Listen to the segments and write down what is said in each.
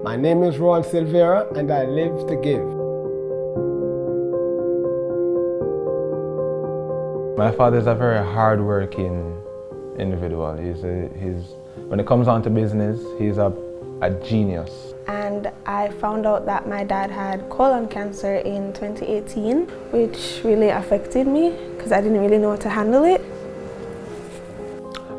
My name is Rohan Silvera and I live to give. My father is a very hard-working individual. When it comes down to business, he's a genius. And I found out that my dad had colon cancer in 2018, which really affected me because I didn't really know how to handle it.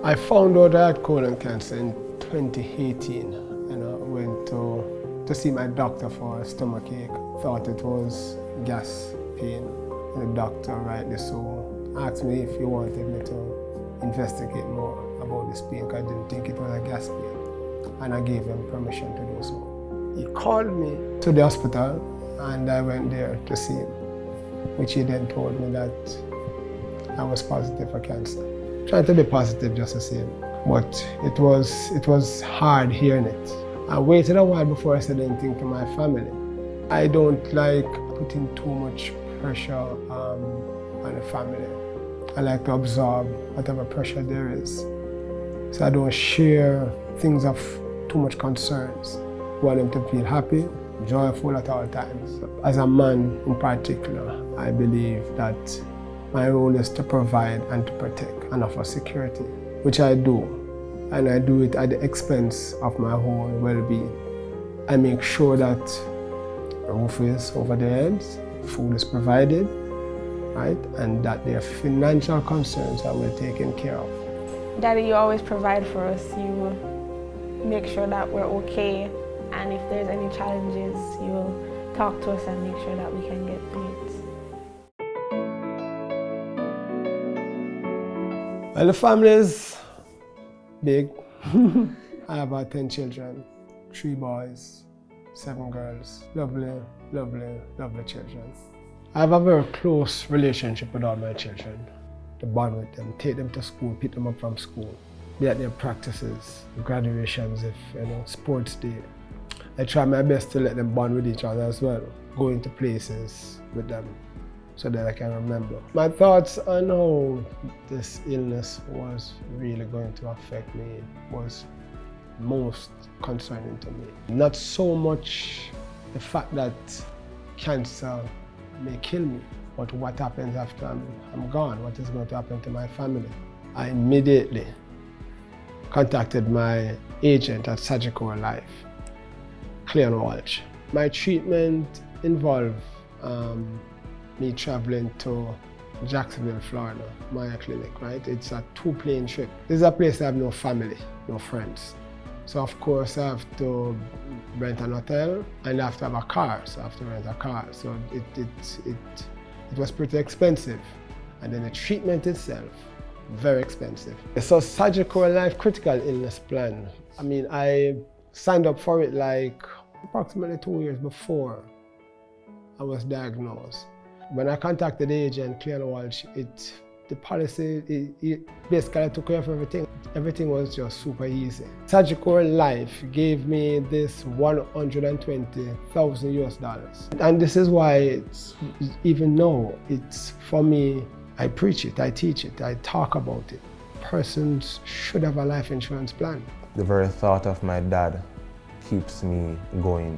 I found out I had colon cancer in 2018. I went to see my doctor for a stomachache. Thought it was gas pain. And the doctor, rightly so, asked me if he wanted me to investigate more about this pain because I didn't think it was a gas pain. And I gave him permission to do so. He called me to the hospital and I went there to see him, which he then told me that I was positive for cancer. Trying to be positive just the same, but it was hard hearing it. I waited a while before I said anything to my family. I don't like putting too much pressure on the family. I like to absorb whatever pressure there is. So I don't share things of too much concerns. I want them to feel happy, joyful at all times. As a man in particular, I believe that my role is to provide and to protect and offer security, which I do. And I do it at the expense of my own well-being. I make sure that a roof is over their heads, food is provided, right? And that their financial concerns are well taken care of. Daddy, you always provide for us. You make sure that we're okay. And if there's any challenges, you'll talk to us and make sure that we can get through it. Well, the family is big. I have about 10 children, 3 boys, 7 girls. Lovely, lovely, lovely children. I have a very close relationship with all my children. To bond with them, take them to school, pick them up from school, be at their practices, graduations, sports day. I try my best to let them bond with each other as well, go into places with them so that I can remember. My thoughts on how this illness was really going to affect me was most concerning to me. Not so much the fact that cancer may kill me, but what happens after I'm gone, what is going to happen to my family. I immediately contacted my agent at Surgical Life, Cleon Walsh. My treatment involved me traveling to Jacksonville, Florida, my clinic, right? It's a 2-plane trip. This is a place I have no family, no friends. So of course I have to rent an hotel and I have to have a car, so I have to rent a car. So it was pretty expensive. And then the treatment itself, very expensive. So Surgical Life Critical Illness Plan, I signed up for it like approximately 2 years before I was diagnosed. When I contacted the agent, Cleon Walsh, the policy, it basically took care of everything. Everything was just super easy. Surgical Life gave me this $120,000 US. And this is why even now, it's for me, I preach it, I teach it, I talk about it. Persons should have a life insurance plan. The very thought of my dad keeps me going.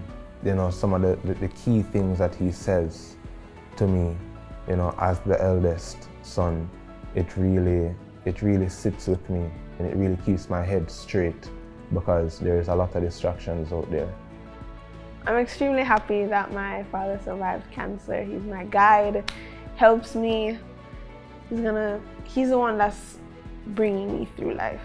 Some of the key things that he says to me, as the eldest son, it really sits with me and it really keeps my head straight because there's a lot of distractions out there. I'm extremely happy that my father survived cancer. He's my guide, helps me. He's the one that's bringing me through life.